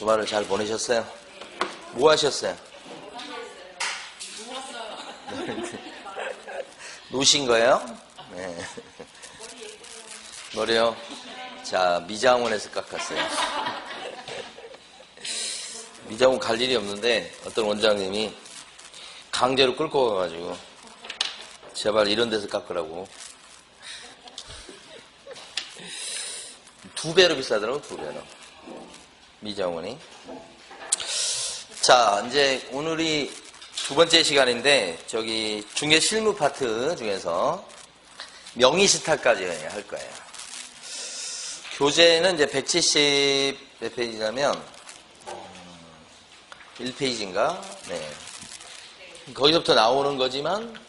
주말을 잘 보내셨어요? 뭐 하셨어요? 노신 거예요? 네. 머리요? 자, 미장원에서 깎았어요. 미장원 갈 일이 없는데 어떤 원장님이 강제로 끌고 가가지고 제발 이런 데서 깎으라고. 2배로 비싸더라고, 2배로. 미장원이. 자, 이제 오늘이 두 번째 시간인데, 저기 중개 실무 파트 중에서 명의시타까지 할 거예요. 교재는 이제 170 몇 페이지냐면, 1페이지인가? 네. 거기서부터 나오는 거지만,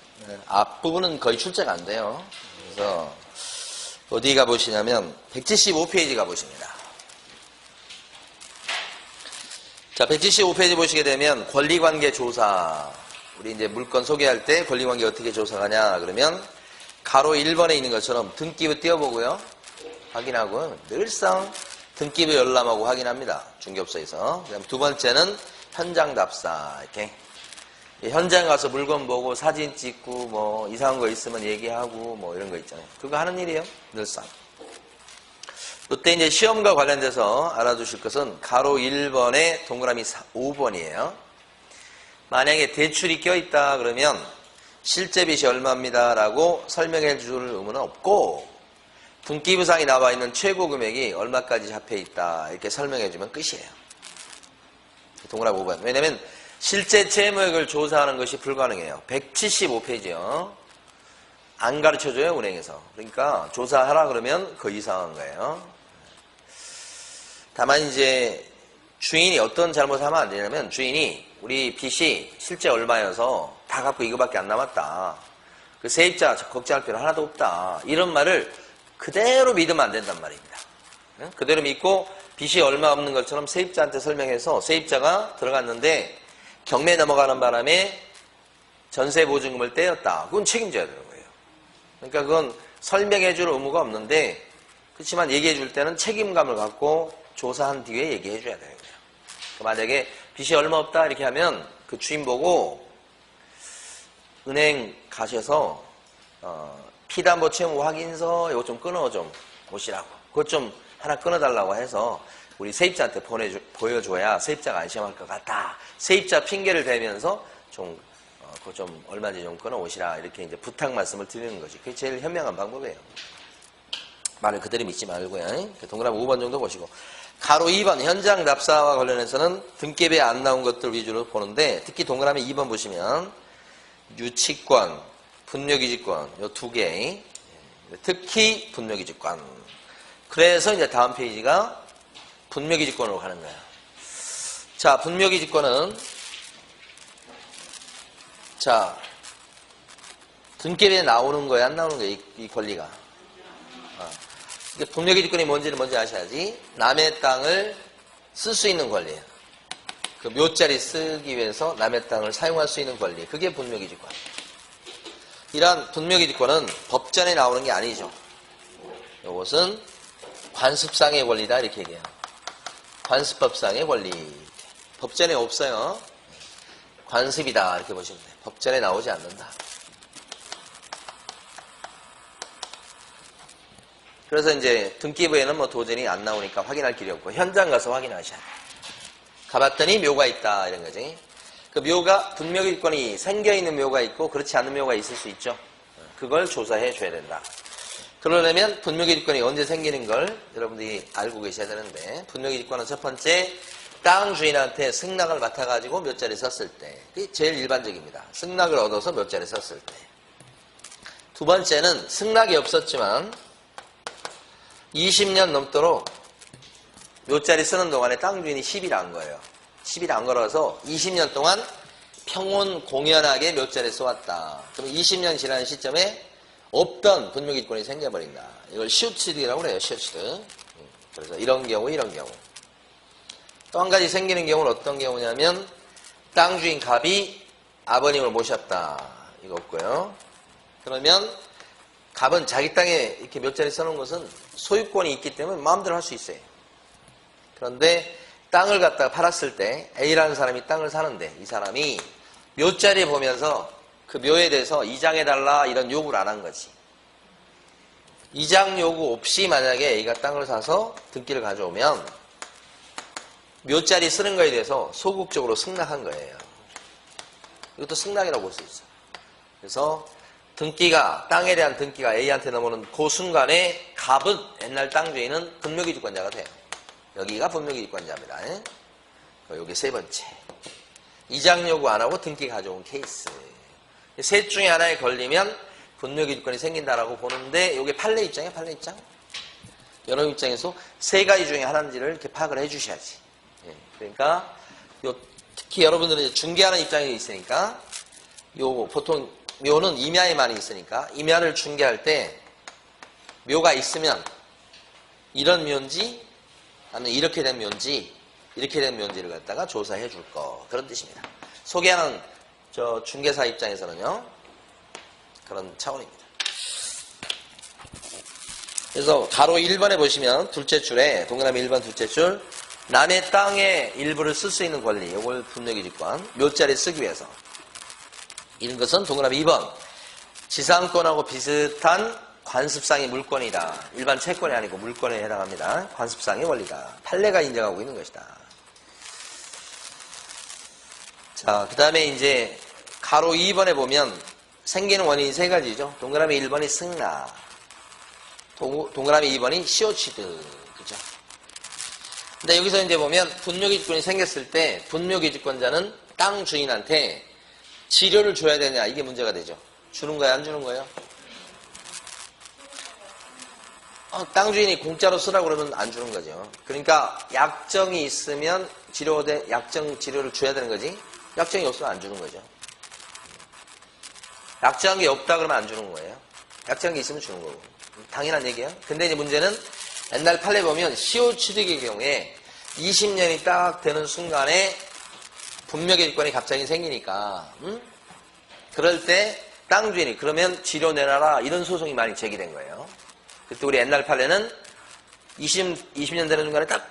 앞부분은 거의 출제가 안 돼요. 그래서, 어디 가보시냐면, 175페이지 가보십니다. 자, 175페이지 보시게 되면 권리관계 조사. 우리 이제 물건 소개할 때 권리관계 어떻게 조사하냐 그러면 가로 1번에 있는 것처럼 등기부 띄워보고요. 확인하고 늘상 등기부 열람하고 확인합니다. 중개업소에서. 그다음 두 번째는 현장 답사. 이렇게 현장 가서 물건 보고 사진 찍고 뭐 이상한 거 있으면 얘기하고 뭐 이런 거 있잖아요. 그거 하는 일이에요. 늘상. 이때 이제 시험과 관련돼서 알아두실 것은 가로 1번에 동그라미 5번이에요. 만약에 대출이 껴있다 그러면 실제 빚이 얼마입니다 라고 설명해 줄 의무는 없고 등기부상에 나와 있는 최고 금액이 얼마까지 잡혀있다 이렇게 설명해 주면 끝이에요. 동그라미 5번. 왜냐면 실제 채무액을 조사하는 것이 불가능해요. 175페이지요. 안 가르쳐줘요, 은행에서. 그러니까 조사하라 그러면 그 이상한 거예요. 다만 이제 주인이 어떤 잘못을 하면 안 되냐면 주인이 우리 빚이 실제 얼마여서 다 갖고 이거밖에 안 남았다. 그 세입자 걱정할 필요 하나도 없다. 이런 말을 그대로 믿으면 안 된단 말입니다. 그대로 믿고 빚이 얼마 없는 것처럼 세입자한테 설명해서 세입자가 들어갔는데 경매 넘어가는 바람에 전세 보증금을 떼었다. 그건 책임져야 되는 거예요. 그러니까 그건 설명해 줄 의무가 없는데 그렇지만 얘기해 줄 때는 책임감을 갖고 조사한 뒤에 얘기해 줘야 되는 거예요. 만약에 빚이 얼마 없다 이렇게 하면 그 주인 보고 은행 가셔서 피담보 채무 확인서 이거 좀 끊어 좀 오시라고. 그것 좀 하나 끊어달라고 해서 우리 세입자한테 보여줘야 세입자가 안심할 것 같다. 세입자 핑계를 대면서 좀 그거 좀 얼마인지 좀 끊어 오시라 이렇게 이제 부탁 말씀을 드리는 거지. 그게 제일 현명한 방법이에요. 말을 그대로 믿지 말고요. 동그라미 5번 정도 보시고 가로 2번 현장 답사와 관련해서는 등기부에 안 나온 것들 위주로 보는데 특히 동그라미 2번 보시면 유치권, 분묘기지권 이 두 개 특히 분묘기지권 그래서 이제 다음 페이지가 분묘기지권으로 가는 거예요. 자, 분묘기지권은 자 등기부에 나오는 거예요, 안 나오는 거예요, 이 권리가. 분묘기지권이 뭔지를 먼저 아셔야지. 남의 땅을 쓸 수 있는 권리예요. 그 묘자리 쓰기 위해서 남의 땅을 사용할 수 있는 권리. 그게 분묘기지권. 이러한 분묘기지권은 법전에 나오는 게 아니죠. 이것은 관습상의 권리다 이렇게 얘기해요. 관습법상의 권리. 법전에 없어요. 관습이다 이렇게 보시면 돼요. 법전에 나오지 않는다. 그래서 이제 등기부에는 뭐 도저히 안 나오니까 확인할 길이 없고 현장 가서 확인하셔야 돼요. 가봤더니 묘가 있다 이런 거지. 그 묘가 분묘기지권이 생겨있는 묘가 있고 그렇지 않은 묘가 있을 수 있죠. 그걸 조사해 줘야 된다. 그러려면 분묘기지권이 언제 생기는 걸 여러분들이 알고 계셔야 되는데 분묘기지권은 첫 번째 땅 주인한테 승낙을 맡아가지고 묘자리 썼을 때 그게 제일 일반적입니다. 승낙을 얻어서 묘자리 썼을 때. 두 번째는 승낙이 없었지만 20년 넘도록 묘자리 쓰는 동안에 땅 주인이 시비를 안 거예요. 시비를 안 걸어서 20년 동안 평온 공연하게 묘자리 써왔다. 그럼 20년 지나는 시점에 없던 분묘기지권이 생겨버린다. 이걸 시우치드라고 그래요. 시우치드. 그래서 이런 경우 또 한 가지 생기는 경우는 어떤 경우냐면 땅 주인 갑이 아버님을 모셨다. 이거 없고요. 그러면 갑은 자기 땅에 이렇게 묘자리 써놓은 것은 소유권이 있기 때문에 마음대로 할 수 있어요. 그런데 땅을 갖다가 팔았을 때 A라는 사람이 땅을 사는데 이 사람이 묘자리 보면서 그 묘에 대해서 이장해달라 이런 요구를 안 한 거지. 이장 요구 없이 만약에 A가 땅을 사서 등기를 가져오면 묘자리 쓰는 거에 대해서 소극적으로 승낙한 거예요. 이것도 승낙이라고 볼 수 있어. 그래서 등기가, 땅에 대한 등기가 A한테 넘어오는 그 순간에 갑은 옛날 땅 주인은 분묘기득권자가 돼요. 여기가 분묘기득권자입니다. 여기 세 번째. 이장 요구 안 하고 등기 가져온 케이스. 셋 중에 하나에 걸리면 분묘기득권이 생긴다라고 보는데 이게 판례 입장이에요, 판례 입장. 여러분 입장에서 세 가지 중에 하나인지를 이렇게 파악을 해 주셔야지. 그러니까 특히 여러분들은 중개하는 입장에 있으니까 보통 묘는 임야에 많이 있으니까 임야를 중개할 때 묘가 있으면 이런 묘인지 아니면 이렇게 된 묘인지 이렇게 된 묘인지를 갖다가 조사해 줄 거 그런 뜻입니다. 소개하는 저 중개사 입장에서는요 그런 차원입니다. 그래서 가로 1번에 보시면 둘째 줄에 동그라미 1번 둘째 줄 남의 땅의 일부를 쓸 수 있는 권리 이걸 분묘기득권 묘자리 쓰기 위해서 이런 것은 동그라미 2번 지상권하고 비슷한 관습상의 물권이다. 일반 채권이 아니고 물권에 해당합니다. 관습상의 원리다. 판례가 인정하고 있는 것이다. 자, 그 다음에 이제 가로 2번에 보면 생기는 원인이 세 가지죠. 동그라미 1번이 승낙, 동그라미 2번이 시효취득, 그죠? 근데 여기서 이제 보면 분묘기득권이 생겼을 때 분묘기득권자는 땅 주인한테 지료를 줘야 되냐 이게 문제가 되죠. 주는 거야 안 주는 거예요? 땅 주인이 공짜로 쓰라고 그러면 안 주는 거죠. 그러니까 약정이 있으면 약정 지료를 줘야 되는 거지. 약정이 없으면 안 주는 거죠. 약정한 게 없다 그러면 안 주는 거예요. 약정한 게 있으면 주는 거고. 당연한 얘기예요. 근데 이제 문제는 옛날 판례 보면 시효취득의 경우에 20년이 딱 되는 순간에 분묘기득권이 갑자기 생기니까 그럴 때 땅 주인이 그러면 지료 내놔라 이런 소송이 많이 제기된 거예요. 그때 우리 옛날 판례는 20년 되는 순간에 딱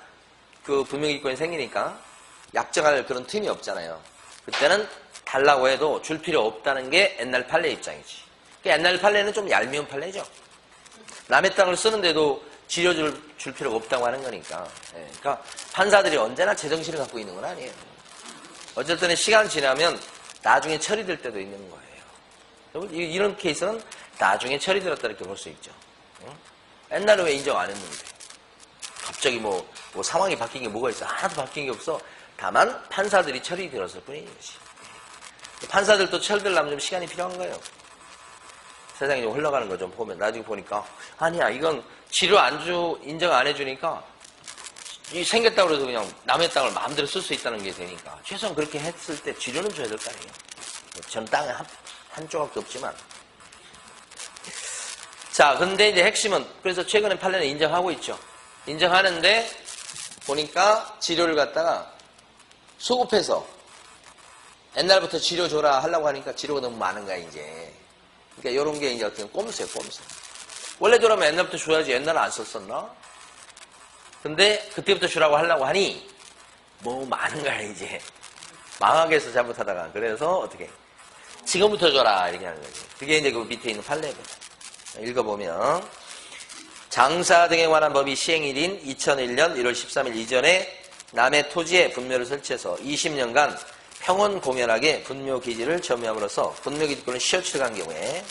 그 분묘기득권이 생기니까 약정할 그런 틈이 없잖아요. 그때는 달라고 해도 줄 필요 없다는 게 옛날 판례 입장이지. 그러니까 옛날 판례는 좀 얄미운 판례죠. 남의 땅을 쓰는데도 지료 줄 필요가 없다고 하는 거니까. 그러니까 판사들이 언제나 제정신을 갖고 있는 건 아니에요. 어쩔 때는 시간 지나면 나중에 처리될 때도 있는 거예요. 이런 케이스는 나중에 처리되었다 이렇게 볼 수 있죠. 옛날에 왜 인정 안 했는데? 갑자기 뭐 상황이 바뀐 게 뭐가 있어? 하나도 바뀐 게 없어. 다만 판사들이 처리되었을 뿐인 거지. 판사들도 처리되려면 좀 시간이 필요한 거예요. 세상이 좀 흘러가는 거 좀 보면 나중에 보니까 아니야 이건 지료 인정 안 해주니까 생겼다고 해서 그냥 남의 땅을 마음대로 쓸 수 있다는 게 되니까 최소한 그렇게 했을 때 지료는 줘야 될 거 아니에요. 전 땅에 한 조각도 없지만. 자, 근데 이제 핵심은 그래서 최근에 판례는 인정하고 있죠. 인정하는데 보니까 지료를 갖다가 소급해서 옛날부터 지료 줘라 하려고 하니까 지료가 너무 많은 거야 이제. 그러니까 이런 게 이제 어떻게 꼼수예요, 꼼수. 원래 줘라면 옛날부터 줘야지 옛날에 안 썼었나? 근데 그때부터 주라고 하려고 하니 뭐 많은 거야 이제. 망하게 해서 잘못하다가 그래서 어떻게 지금부터 줘라 이렇게 하는 거지. 그게 이제 그 밑에 있는 판례입니다. 읽어보면 장사 등에 관한 법이 시행일인 2001년 1월 13일 이전에 남의 토지에 분묘를 설치해서 20년간 평온 공연하게 분묘기지를 점유함으로써 분묘기지권을 시효취득한 경우에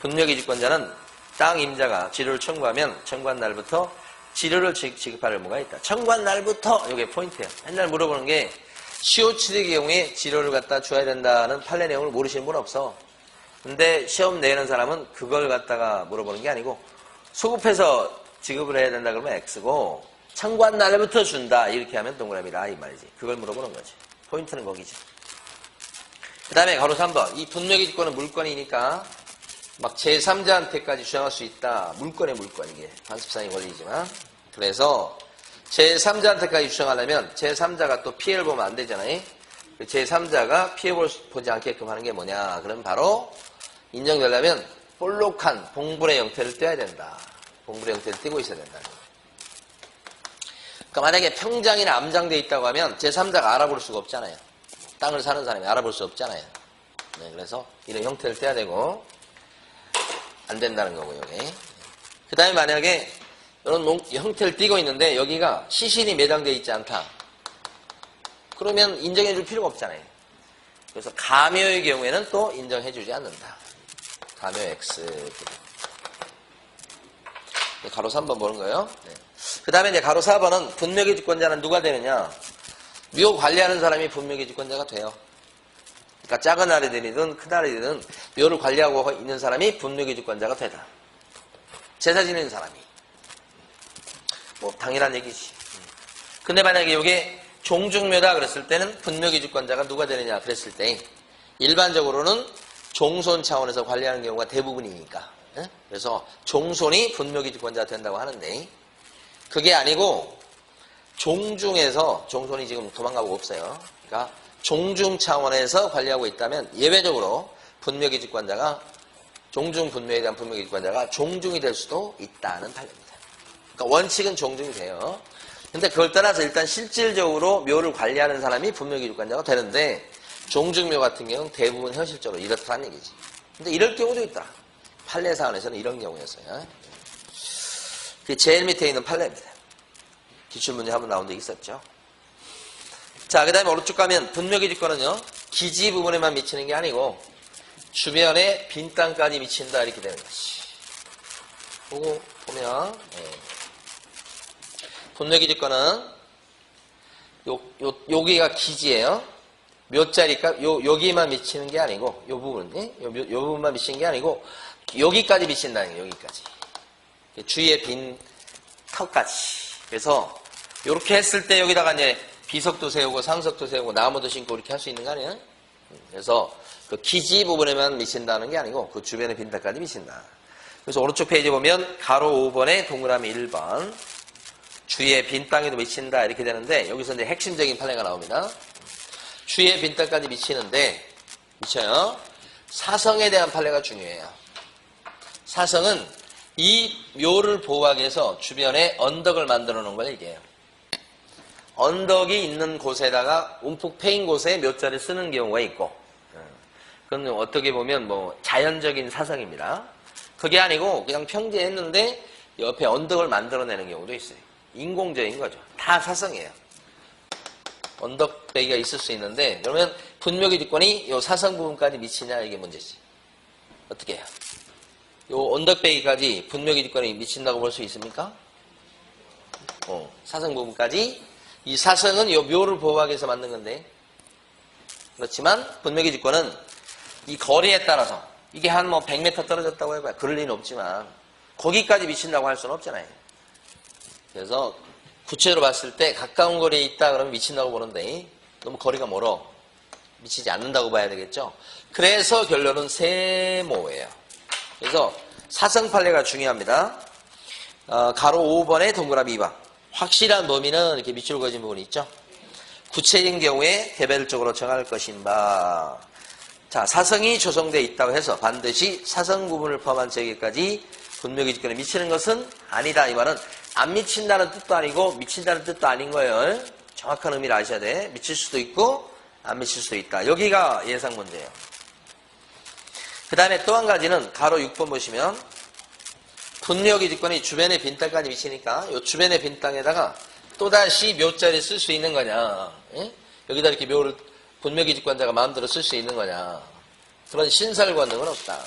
분묘기지권자는 땅 임자가 지료를 청구하면 청구한 날부터 지료를 지급할 의무가 있다. 청구한 날부터 이게 포인트예요. 맨날 물어보는 게 시효취득의 경우에 지료를 갖다 줘야 된다는 판례 내용을 모르시는 분 없어. 근데 시험 내는 사람은 그걸 갖다가 물어보는 게 아니고 소급해서 지급을 해야 된다 그러면 X고 청구한 날부터 준다 이렇게 하면 동그라미라 이 말이지. 그걸 물어보는 거지. 포인트는 거기지. 그 다음에 가로 3번. 이 분묘기득권은 물권이니까 막 제3자한테까지 주장할 수 있다. 물권의 물권 이게 관습상의 권리이지만 그래서 제3자한테까지 주장하려면 제3자가 또 피해를 보면 안 되잖아요. 제3자가 피해 보지 않게끔 하는 게 뭐냐. 그럼 바로 인정되려면 볼록한 봉분의 형태를 떼야 된다. 봉분의 형태를 떼고 있어야 된다. 그러니까 만약에 평장이나 암장돼 있다고 하면 제3자가 알아볼 수가 없잖아요. 땅을 사는 사람이 알아볼 수 없잖아요. 네, 그래서 이런 형태를 떼야 되고 안 된다는 거고요. 그 다음에 만약에 이런 형태를 띠고 있는데 여기가 시신이 매장되어 있지 않다. 그러면 인정해 줄 필요가 없잖아요. 그래서 가묘의 경우에는 또 인정해 주지 않는다. 가묘 X. 가로 3번 보는 거예요. 네. 그 다음에 이제 가로 4번은 분묘기 주권자는 누가 되느냐. 묘 관리하는 사람이 분묘기 주권자가 돼요. 그러니까 작은 아리들이든 큰 아리들이든 묘를 관리하고 있는 사람이 분묘기 주권자가 되다. 제사 지내는 사람이. 뭐 당연한 얘기지. 근데 만약에 이게 종중묘다 그랬을 때는 분묘기 주권자가 누가 되느냐 그랬을 때 일반적으로는 종손 차원에서 관리하는 경우가 대부분이니까. 그래서 종손이 분묘기 주권자가 된다고 하는데 그게 아니고 종중에서 종손이 지금 도망가고 없어요. 그러니까 종중 차원에서 관리하고 있다면 예외적으로 분묘기 주권자가 종중 분묘에 대한 분묘기 주권자가 종중이 될 수도 있다는 판례입니다. 그러니까 원칙은 종중이 돼요. 근데 그걸 떠나서 일단 실질적으로 묘를 관리하는 사람이 분묘기 주권자가 되는데 종중묘 같은 경우는 대부분 현실적으로 이렇다는 얘기지. 근데 이럴 경우도 있다. 판례 사안에서는 이런 경우였어요. 그게 제일 밑에 있는 판례입니다. 기출문제 한번 나온 적 있었죠. 자, 그 다음에 오른쪽 가면 분묘기 주권은요, 기지 부분에만 미치는 게 아니고 주변에 빈 땅까지 미친다 이렇게 되는 것이. 보고 보면 분묘기 주권은 여기가 기지예요. 몇 자리까 여기만 미치는 게 아니고 요 부분만 미치는 게 아니고 여기까지 미친다는 거예요. 여기까지. 주위에 빈 턱까지. 그래서 이렇게 했을 때 여기다가 이제 비석도 세우고 상석도 세우고 나무도 심고 이렇게 할 수 있는 거 아니에요? 그래서 그 기지 부분에만 미친다는 게 아니고 그 주변의 빈 턱까지 미친다. 그래서 오른쪽 페이지 보면 가로 5번에 동그라미 1번 주위에 빈 땅에도 미친다 이렇게 되는데 여기서 이제 핵심적인 판례가 나옵니다. 주위에 빈 땅까지 미치는데 미쳐요. 사성에 대한 판례가 중요해요. 사성은 이 묘를 보호하기 위해서 주변에 언덕을 만들어 놓은 걸 얘기해요. 언덕이 있는 곳에다가 움푹 패인 곳에 묘자를 쓰는 경우가 있고 그건 어떻게 보면 뭐 자연적인 사성입니다. 그게 아니고 그냥 평지했는데 옆에 언덕을 만들어내는 경우도 있어요. 인공적인 거죠. 다 사성이에요. 언덕배기가 있을 수 있는데 그러면 분묘기 주권이 요 사성 부분까지 미치냐 이게 문제지. 어떻게 해요? 요 언덕배기까지 분묘기 주권이 미친다고 볼 수 있습니까? 사성 부분까지. 이 사성은 요 묘를 보호하기 위해서 만든 건데 그렇지만 분묘기 주권은 이 거리에 따라서 이게 한 뭐 100m 떨어졌다고 해봐야 그럴 리는 없지만 거기까지 미친다고 할 수는 없잖아요. 그래서 구체적으로 봤을 때 가까운 거리에 있다 그러면 미친다고 보는데 너무 거리가 멀어 미치지 않는다고 봐야 되겠죠. 그래서 결론은 세모예요. 그래서 사성 판례가 중요합니다. 가로 5번에 동그라미 2번 확실한 범위는 이렇게 밑줄 그어진 부분이 있죠. 구체적인 경우에 개별적으로 정할 것인 바. 자, 사성이 조성되어 있다고 해서 반드시 사성 부분을 포함한 지역에까지 분묘기 주권에 미치는 것은 아니다. 이 말은 안 미친다는 뜻도 아니고 미친다는 뜻도 아닌 거예요. 정확한 의미를 아셔야 돼. 미칠 수도 있고 안 미칠 수도 있다. 여기가 예상 문제예요. 그 다음에 또 한 가지는 가로 6번 보시면 분묘기 주권이 주변의 빈 땅까지 미치니까 이 주변의 빈 땅에다가 또다시 묘자를 쓸 수 있는 거냐. 예? 여기다 이렇게 묘를 분묘기 주권자가 마음대로 쓸 수 있는 거냐. 그런 신설 권능은 없다.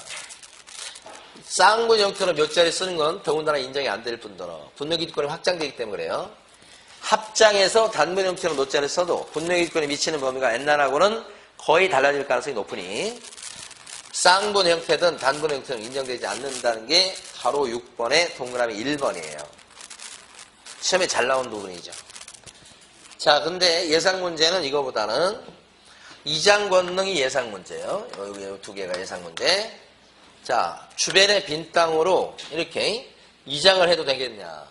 쌍문 형태로 묘자를 쓰는 건 더군다나 인정이 안 될 뿐더러 분묘기 주권이 확장되기 때문에 그래요. 합장해서 단문 형태로 노자를 써도 분묘기 주권에 미치는 범위가 옛날하고는 거의 달라질 가능성이 높으니 쌍분 형태든 단분 형태는 인정되지 않는다는 게 가로 6번의 동그라미 1번이에요. 시험에 잘 나온 부분이죠. 자, 근데 예상 문제는 이거보다는 이장 권능이 예상 문제예요. 여기 두 개가 예상 문제. 자, 주변의 빈 땅으로 이렇게 이장을 해도 되겠냐.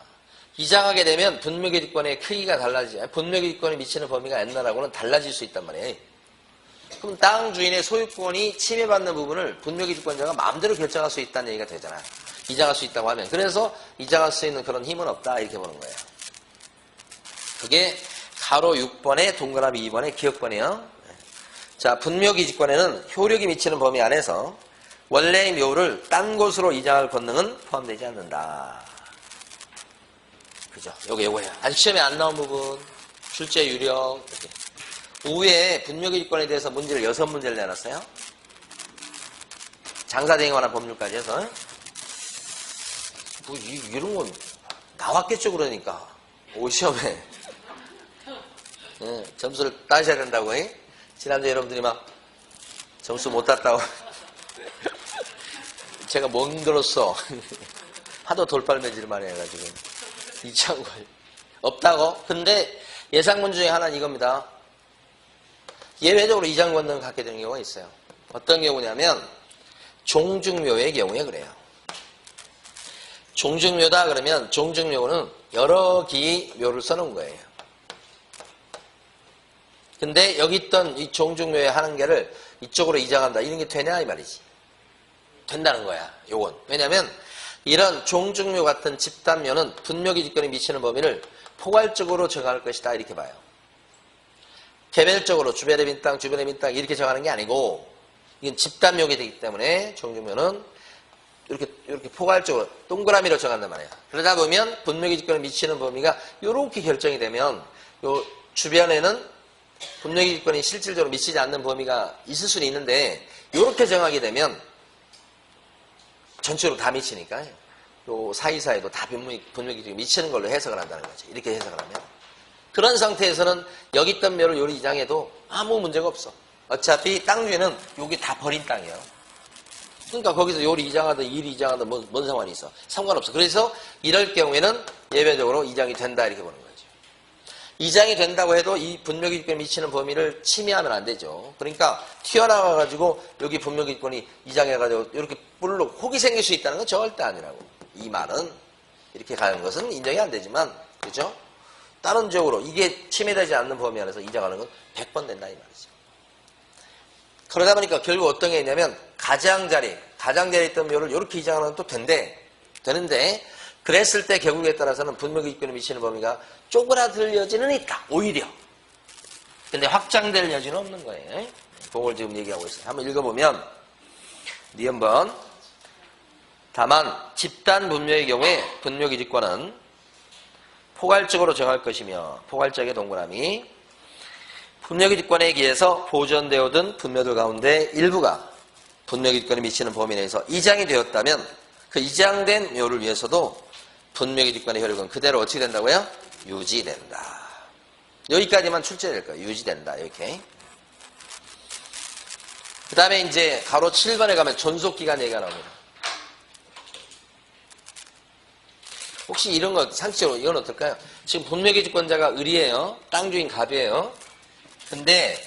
이장하게 되면 분묘기 주권의 크기가 달라지죠. 분묘기 주권에 미치는 범위가 옛날하고는 달라질 수 있단 말이에요. 그럼 땅 주인의 소유권이 침해받는 부분을 분묘기 주권자가 마음대로 결정할 수 있다는 얘기가 되잖아요. 이장할 수 있다고 하면. 그래서 이장할 수 있는 그런 힘은 없다 이렇게 보는 거예요. 그게 가로 6번에 동그라미 2번의 기억번이에요. 자, 분묘기지권에는 효력이 미치는 범위 안에서 원래의 묘를 딴 곳으로 이장할 권능은 포함되지 않는다. 그죠? 요거예요. 아직 시험에 안 나온 부분, 출제 유력. 이렇게. 우에 분묘기지권에 대해서 문제를 6문제를 내놨어요. 장사대행에 관한 법률까지 해서. 뭐, 이런 건 나왔겠죠, 그러니까. 오 시험에. 네, 점수를 따셔야 된다고. 지난주에 여러분들이 막 점수 못 땄다고. 제가 뭔들었어. 하도 돌팔매질을 많이 해가지고. 이창걸. 없다고? 근데 예상문 중에 하나는 이겁니다. 예외적으로 이장 권능을 갖게 되는 경우가 있어요. 어떤 경우냐면 종중묘의 경우에 그래요. 종중묘다 그러면 종중묘는 여러 기의 묘를 써놓은 거예요. 근데 여기 있던 이 종중묘의 하는 개를 이쪽으로 이장한다. 이런 게 되냐 이 말이지. 된다는 거야. 요건. 왜냐면 이런 종중묘 같은 집단묘는 분묘기지권에 미치는 범위를 포괄적으로 정할 것이다. 이렇게 봐요. 개별적으로 주변의 빈 땅, 주변의 빈 땅 이렇게 정하는 게 아니고 이건 집단묘가 되기 때문에 종중묘는 이렇게 포괄적으로 동그라미로 정한단 말이에요. 그러다 보면 분묘기지권에 미치는 범위가 이렇게 결정이 되면 요 주변에는 분묘기지권이 실질적으로 미치지 않는 범위가 있을 수는 있는데 이렇게 정하게 되면 전체로 다 미치니까 요 사이사이도 다 분묘기지권이 미치는 걸로 해석을 한다는 거죠. 이렇게 해석을 하면. 그런 상태에서는 여기 있던 묘를 요리 이장해도 아무 문제가 없어. 어차피 땅 위에는 여기 다 버린 땅이에요. 그러니까 거기서 요리 이장하든 이리 이장하든 뭔 상관이 있어. 상관없어. 그래서 이럴 경우에는 예외적으로 이장이 된다 이렇게 보는 거죠. 이장이 된다고 해도 이 분묘기지권에 미치는 범위를 침해하면 안 되죠. 그러니까 튀어나와가지고 여기 분묘기지권이 이장해가지고 이렇게 뿔로 혹이 생길 수 있다는 건 절대 아니라고. 이 말은 이렇게 가는 것은 인정이 안 되지만 그죠? 다른 지역으로 이게 침해되지 않는 범위 안에서 이장하는 건 100번 된다 이 말이죠. 그러다 보니까 결국 어떤 게 있냐면 가장자리에 있던 묘를 이렇게 이장하는 건 또 되는데 그랬을 때 결국에 따라서는 분묘기지권에 미치는 범위가 쪼그라들 여지는 있다. 오히려. 근데 확장될 여지는 없는 거예요. 그걸 지금 얘기하고 있어요. 한번 읽어보면 니은번 다만 집단 분묘의 경우에 분묘기지권은 포괄적으로 정할 것이며 포괄적의 동그라미 분묘기지권에 의해서 보존되어 오던 분묘들 가운데 일부가 분묘기지권에 미치는 범위 내에서 이장이 되었다면 그 이장된 묘를 위해서도 분묘기지권의 효력은 그대로 어떻게 된다고요? 유지된다. 여기까지만 출제될 거예요. 유지된다. 이렇게. 그 다음에 이제 가로 7번에 가면 존속기간 얘기가 나옵니다. 혹시 이런 거 상식적으로 이건 어떨까요? 지금 분묘기지권자가 을이에요. 땅주인 갑이에요. 근데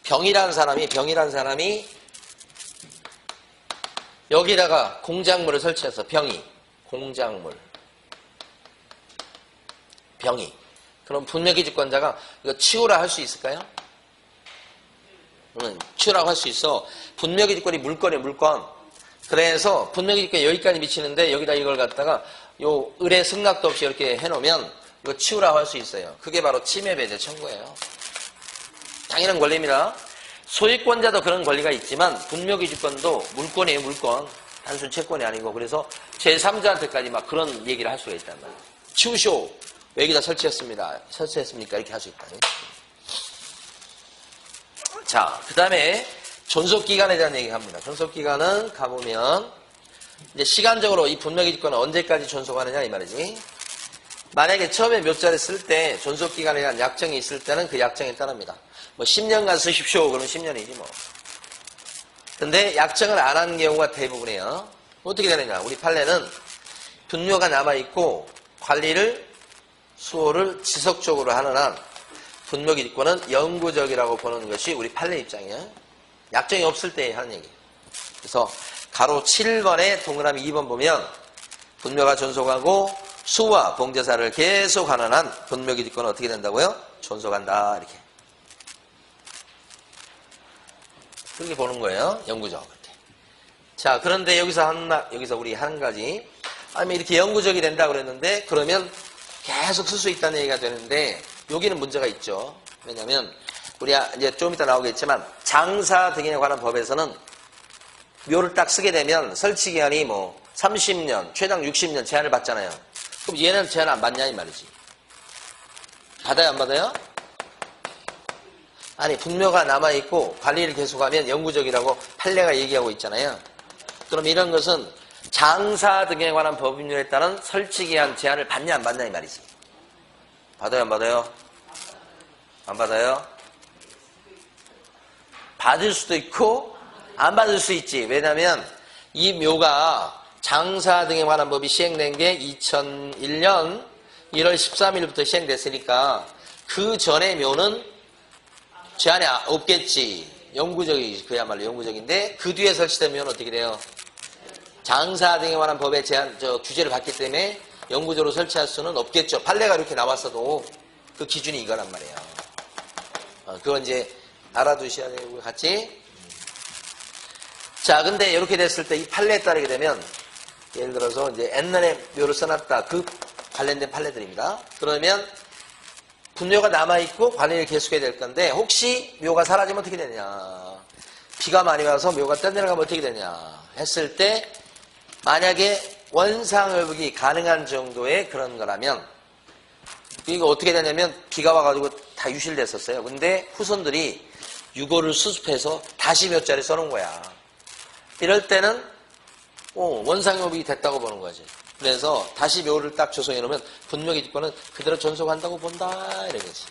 병이라는 사람이 여기다가 공작물을 설치해서 공작물 병이 그럼 분묘기지권자가 이거 치우라 할 수 있을까요? 치우라고 할 수 있어. 분묘기지권이 물건이에요. 물건. 그래서 분묘기지권이 여기까지 미치는데 여기다 이걸 갖다가 요 을의 승낙도 없이 이렇게 해놓으면 이거 치우라고 할 수 있어요. 그게 바로 침해배제 청구예요. 당연한 권리입니다. 소유권자도 그런 권리가 있지만 분묘기지권도 물건이에요. 물건. 단순 채권이 아니고 그래서 제3자한테까지 막 그런 얘기를 할 수가 있단 말이에요. 치우쇼. 왜 여기다 설치했습니까? 이렇게 할 수 있다. 자, 그 다음에 존속기간에 대한 얘기 합니다. 존속기간은 가보면 이제 시간적으로 이 분묘기지권은 언제까지 존속하느냐 이 말이지. 만약에 처음에 묘자를 쓸 때 존속기간에 대한 약정이 있을 때는 그 약정에 따릅니다. 뭐 10년간 쓰십시오. 그러면 10년이지 뭐. 근데 약정을 안 한 경우가 대부분이에요. 어떻게 되느냐. 우리 판례는 분묘가 남아있고 관리를 수호를 지속적으로 하는 한 분묘기지권은 영구적이라고 보는 것이 우리 판례 입장이에요. 약정이 없을 때 하는 얘기. 그래서 가로 7번에 동그라미 2번 보면 분묘가 존속하고 수와 봉제사를 계속하는 한 분묘기지권은 어떻게 된다고요? 존속한다. 이렇게. 그렇게 보는 거예요. 영구적. 이렇게. 자, 그런데 여기서 우리 한 가지. 아니면 이렇게 영구적이 된다 그랬는데 그러면 계속 쓸 수 있다는 얘기가 되는데 여기는 문제가 있죠. 왜냐면 우리 이제 좀 이따 나오겠지만 장사 등에 관한 법에서는 묘를 딱 쓰게 되면 설치 기한이 뭐 30년, 최장 60년 제한을 받잖아요. 그럼 얘는 제한 안 받냐 이 말이지. 받아요 안 받아요? 아니 분묘가 남아있고 관리를 계속하면 영구적이라고 판례가 얘기하고 있잖아요. 그럼 이런 것은 장사 등에 관한 법률에 따른 설치기한 제한을 받냐 안 받냐 이 말이지. 받아요 안 받아요? 안 받아요? 받을 수도 있고 안 받을 수 있지. 왜냐하면 이 묘가 장사 등에 관한 법이 시행된 게 2001년 1월 13일부터 시행됐으니까 그 전에 묘는 제한이 없겠지. 영구적이지. 그야말로 영구적인데 그 뒤에 설치된 묘는 어떻게 돼요? 장사 등에 관한 법의 제한, 규제를 받기 때문에 영구적으로 설치할 수는 없겠죠. 판례가 이렇게 나왔어도 그 기준이 이거란 말이에요. 그건 이제 알아두셔야 되고 같이. 자, 근데 이렇게 됐을 때 이 판례에 따르게 되면 예를 들어서 이제 옛날에 묘를 써놨다. 그 관련된 판례들입니다. 그러면 분묘가 남아있고 관리를 계속해야 될 건데 혹시 묘가 사라지면 어떻게 되냐. 비가 많이 와서 묘가 떠내려가면 어떻게 되냐 했을 때 만약에 원상회복이 가능한 정도의 그런 거라면 이거 어떻게 되냐면 비가 와가지고 다 유실됐었어요. 근데 후손들이 유골을 수습해서 다시 묘자리 써놓은 거야. 이럴 때는 원상회복이 됐다고 보는 거지. 그래서 다시 묘를 딱 조성해 놓으면 분묘기지권은 그대로 존속한다고 본다 이런 거지.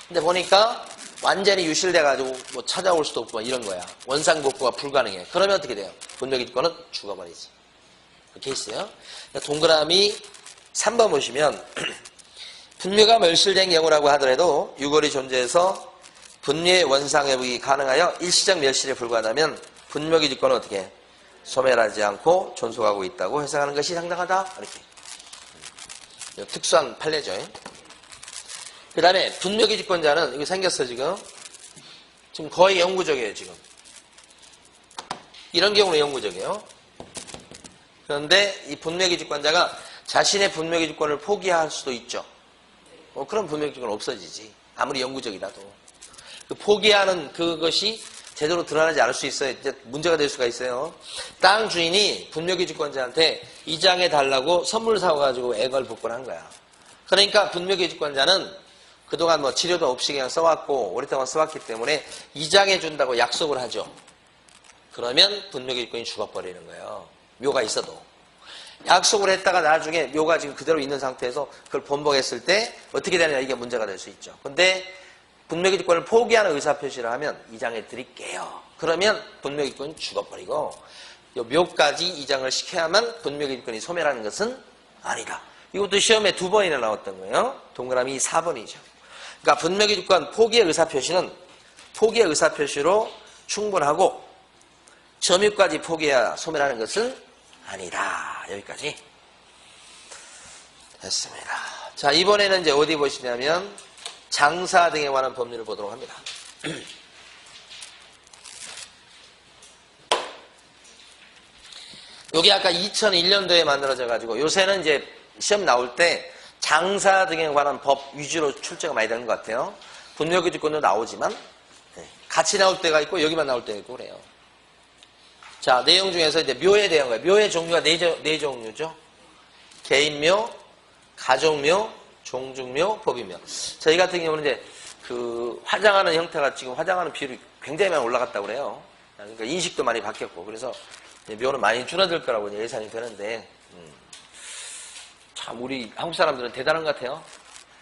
근데 보니까 완전히 유실돼가지고 뭐 찾아올 수도 없고 이런 거야. 원상복구가 불가능해. 그러면 어떻게 돼요? 분묘기지권은 죽어버리지. 그렇게 있어요. 동그라미 3번 보시면 분묘가 멸실된 경우라고 하더라도 유골이 존재해서 분묘의 원상회복이 가능하여 일시적 멸실에 불과하다면 분묘기지권은 어떻게 해? 소멸하지 않고 존속하고 있다고 해석하는 것이 상당하다. 이렇게. 특수한 판례죠. 그 다음에 분묘기지권자는 이거 생겼어 지금 거의 영구적이에요 지금. 이런 경우는 영구적이에요. 그런데 이 분묘기지권자가 자신의 분묘기지권을 포기할 수도 있죠. 그런 분묘기지권은 없어지지. 아무리 영구적이라도. 그 포기하는 그것이 제대로 드러나지 않을 수 있어요. 이제 문제가 될 수가 있어요. 땅 주인이 분묘기지권자한테 이장해 달라고 선물 사와가지고 액을 복권한 거야. 그러니까 분묘기지권자는 그동안 뭐 치료도 없이 그냥 써왔고 오랫동안 써왔기 때문에 이장해 준다고 약속을 하죠. 그러면 분묘기지권이 죽어버리는 거예요. 묘가 있어도. 약속을 했다가 나중에 묘가 지금 그대로 있는 상태에서 그걸 번복했을 때 어떻게 되느냐 이게 문제가 될 수 있죠. 근데 분묘기지권을 포기하는 의사표시를 하면 이장해 드릴게요. 그러면 분묘기지권이 죽어버리고 묘까지 이장을 시켜야만 분묘기지권이 소멸하는 것은 아니다. 이것도 시험에 2번이나 나왔던 거예요. 동그라미 4번이죠. 그러니까 분묘기지권 포기의 의사표시는 포기의 의사표시로 충분하고 점유까지 포기해야 소멸하는 것은 아니다. 여기까지 됐습니다. 자, 이번에는 이제 어디 보시냐면 장사 등에 관한 법률을 보도록 합니다. 여기 아까 2001년도에 만들어져 가지고 요새는 이제 시험 나올 때 장사 등에 관한 법 위주로 출제가 많이 되는 것 같아요. 분묘기지권도 나오지만 같이 나올 때가 있고 여기만 나올 때가 있고 그래요. 자, 내용 중에서 이제 묘에 대한 거예요. 묘의 종류가 네 종류죠. 개인묘, 가족묘, 종중묘, 법인묘. 저희 같은 경우는 이제 그 화장하는 형태가 지금 화장하는 비율이 굉장히 많이 올라갔다고 그래요. 그러니까 인식도 많이 바뀌었고 그래서 묘는 많이 줄어들 거라고 예상이 되는데 참 우리 한국 사람들은 대단한 것 같아요.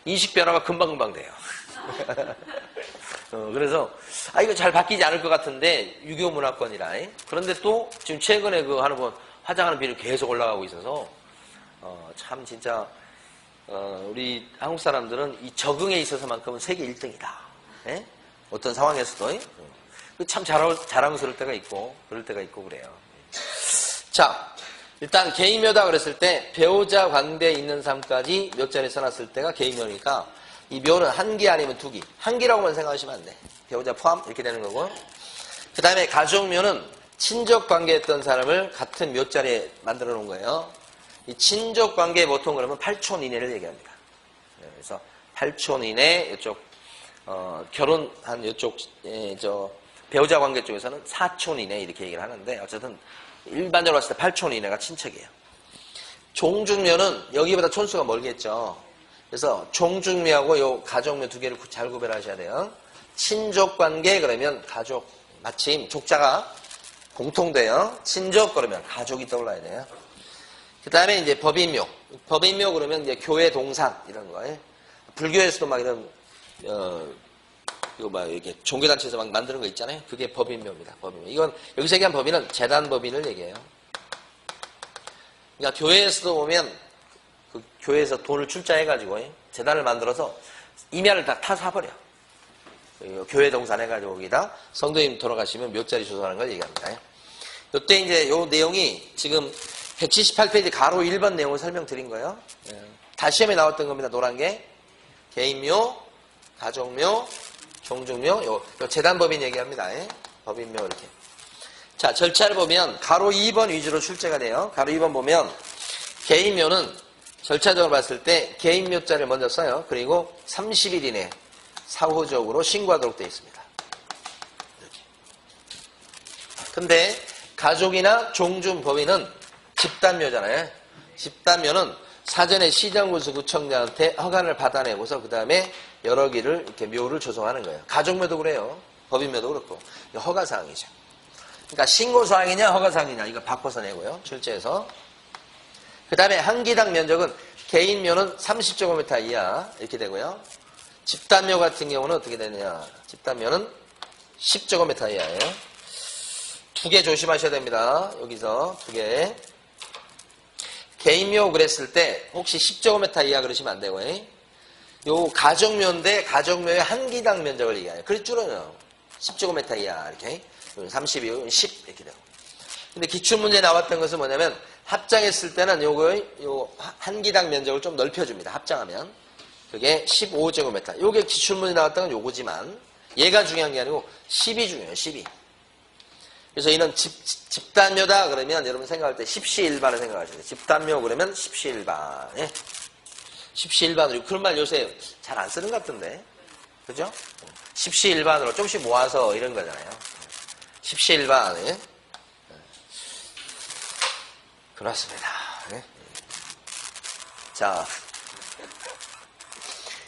인식 변화가 금방금방 돼요. 그래서 이거 잘 바뀌지 않을 것 같은데 유교 문화권이라. 그런데 또 지금 최근에 그 하는 건 화장하는 비율이 계속 올라가고 있어서 참 진짜 우리 한국 사람들은 이 적응에 있어서만큼은 세계 1등이다. 예? 어떤 상황에서도 참 자랑스러울 때가 있고 그럴 때가 있고 그래요. 자, 일단 개인묘다 그랬을 때 배우자 관계에 있는 삶까지 묘자리 써놨을 때가 개인묘니까 이 묘는 한 기 아니면 2기. 한 기라고만 생각하시면 안 돼. 배우자 포함 이렇게 되는 거고. 그 다음에 가족묘는 친족 관계에 있던 사람을 같은 묘자리에 만들어 놓은 거예요. 이 친족 관계 보통 그러면 8촌 이내를 얘기합니다. 그래서 8촌 이내, 이쪽, 결혼한 이쪽, 배우자 관계 쪽에서는 4촌 이내 이렇게 얘기를 하는데, 어쨌든, 일반적으로 봤을 때 8촌 이내가 친척이에요. 종중묘는 여기보다 촌수가 멀겠죠. 그래서 종중묘하고 요 가족묘 두 개를 잘 구별하셔야 돼요. 친족 관계 그러면 가족, 마침 족자가 공통돼요. 친족 그러면 가족이 떠올라야 돼요. 그 다음에 이제 법인묘. 법인묘 그러면 이제 교회 동산 이런 거예요. 불교에서도 막 이런, 이거 막 이렇게 종교단체에서 막 만드는 거 있잖아요. 그게 법인묘입니다. 법인묘. 이건 여기서 얘기한 법인은 재단 법인을 얘기해요. 그러니까 교회에서도 보면 그 교회에서 돈을 출자해가지고 재단을 만들어서 임야를 다 사버려. 교회 동산해가지고 거기다 성도님 돌아가시면 묘자리 조성하는 걸 얘기합니다. 이때 이제 요 내용이 지금 178페이지 가로 1번 내용을 설명드린 거예요. 다 시험에 나왔던 겁니다. 노란 게 개인묘, 가족묘, 종중묘, 요 재단법인 얘기합니다. 법인묘 이렇게. 자, 절차를 보면 가로 2번 위주로 출제가 돼요. 가로 2번 보면 개인묘는 절차적으로 봤을 때 개인묘자를 먼저 써요. 그리고 30일 이내 사후적으로 신고하도록 되어 있습니다. 이렇게. 근데 가족이나 종중법인은 집단묘잖아요. 집단묘는 사전에 시정군수구청장한테 허가를 받아내고서 그 다음에 여러 개를 이렇게 묘를 조성하는 거예요. 가족묘도 그래요. 법인묘도 그렇고 허가사항이죠. 그러니까 신고사항이냐 허가사항이냐 이거 바꿔서 내고요. 출제해서. 그 다음에 한 기당 면적은 개인묘는 30제곱미터 이하 이렇게 되고요. 집단묘 같은 경우는 어떻게 되느냐. 집단묘는 10제곱미터 이하예요. 두 개 조심하셔야 됩니다. 여기서 두 개. 개인묘 그랬을 때 혹시 10제곱미터 이하 그러시면 안 되고 요 가족묘인데 가족묘의 한 기당 면적을 얘기해요. 그래 줄어요. 10제곱미터 이하 이렇게. 32, 10 이렇게 되고. 근데 기출문제에 나왔던 것은 뭐냐면 합장했을 때는 요 한 기당 면적을 좀 넓혀줍니다. 합장하면. 그게 15제곱미터. 요게 기출문제에 나왔던 건 요거지만 얘가 중요한 게 아니고 10이 중요해요. 10이. 그래서 이는 집단묘다 그러면 여러분 생각할 때 십시일반을 생각하셔야 돼요. 집단묘 그러면 십시일반. 예? 십시일반으로. 그런 말 요새 잘 안 쓰는 것 같던데. 그죠? 십시일반으로 조금씩 모아서 이런 거잖아요. 십시일반. 예? 그렇습니다. 예? 자,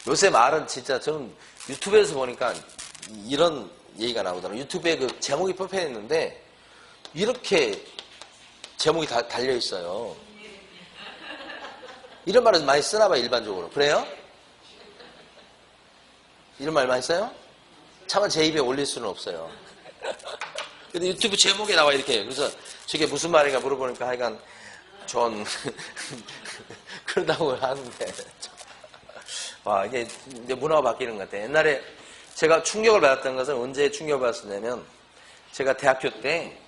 요새 말은 진짜 저는 유튜브에서 보니까 이런 얘기가 나오더라고요. 유튜브에 그 제목이 뽑혀있는데 이렇게 제목이 다 달려있어요. 이런 말을 많이 쓰나봐요. 일반적으로. 그래요? 이런 말 많이 써요? 차마 제 입에 올릴 수는 없어요. 근데 유튜브 제목에 나와 이렇게. 그래서 저게 무슨 말인가 물어보니까 하여간 전 그러다고 하는데 와 이게 이제 문화가 바뀌는 것 같아요. 옛날에 제가 충격을 받았던 것은 언제 충격을 받았냐면 제가 대학교 때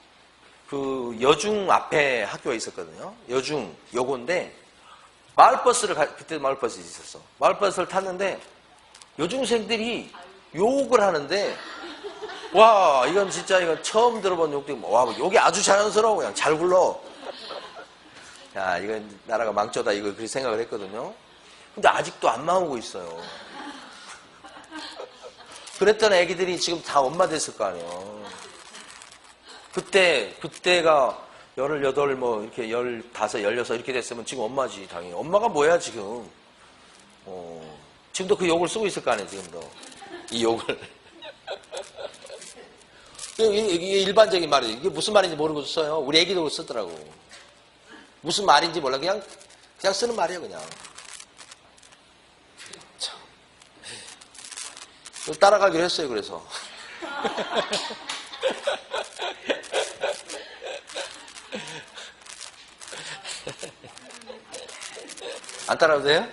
그 여중 앞에 학교가 있었거든요. 여중 요건데 마을버스를 그때 마을버스 있었어. 마을버스를 탔는데 여중생들이 욕을 하는데 와 이건 진짜 이건 처음 들어본 욕도 와 욕이 아주 자연스러워 그냥 잘 굴러. 야 이건 나라가 망조다 이거 그렇게 생각을 했거든요. 근데 아직도 안 나오고 있어요. 그랬던 애기들이 지금 다 엄마 됐을 거 아니에요. 그때가 18, 뭐, 이렇게 15, 16 이렇게 됐으면 지금 엄마지, 당연히. 엄마가 뭐야, 지금. 지금도 그 욕을 쓰고 있을 거 아니에요, 지금도. 이 욕을. 이게 일반적인 말이에요. 이게 무슨 말인지 모르고 써요. 우리 애기도 쓰더라고. 무슨 말인지 몰라. 그냥 쓰는 말이에요, 그냥. 참. 따라가기로 했어요, 그래서. 안 따라도 돼요?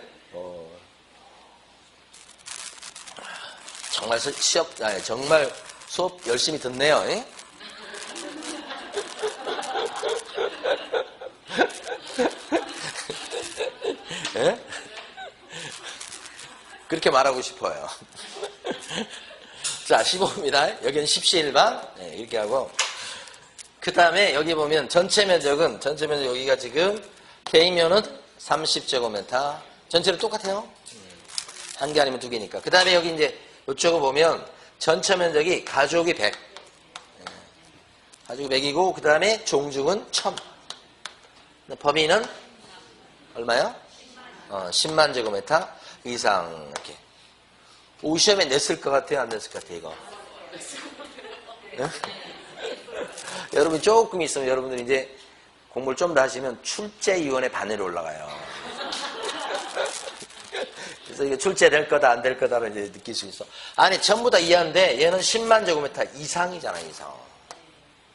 정말 정말 수업 열심히 듣네요. 예? 예? 그렇게 말하고 싶어요. 자, 15입니다. 여기는 십시일반. 네, 이렇게 하고. 그 다음에 여기 보면 전체 면적 여기가 지금 개인면은 30제곱미터. 전체로 똑같아요. 한 개 아니면 두 개니까. 그 다음에 여기 이제 이쪽을 보면 전체 면적이 가족이 100. 가족이 100이고, 그 다음에 종중은 1000. 범위는 얼마요? 10만 제곱미터 이상. 이렇게. 오, 시험에 냈을 것 같아요? 안 냈을 것 같아요, 이거? 네? 여러분 조금 있으면 여러분들이 이제 공부를 좀 더 하시면 출제위원회 반열에 올라가요. 그래서 이게 출제될 거다 안 될 거다를 이제 느낄 수 있어. 아니 전부 다 이해하는데 얘는 10만 제곱미터 이상이잖아요. 이상.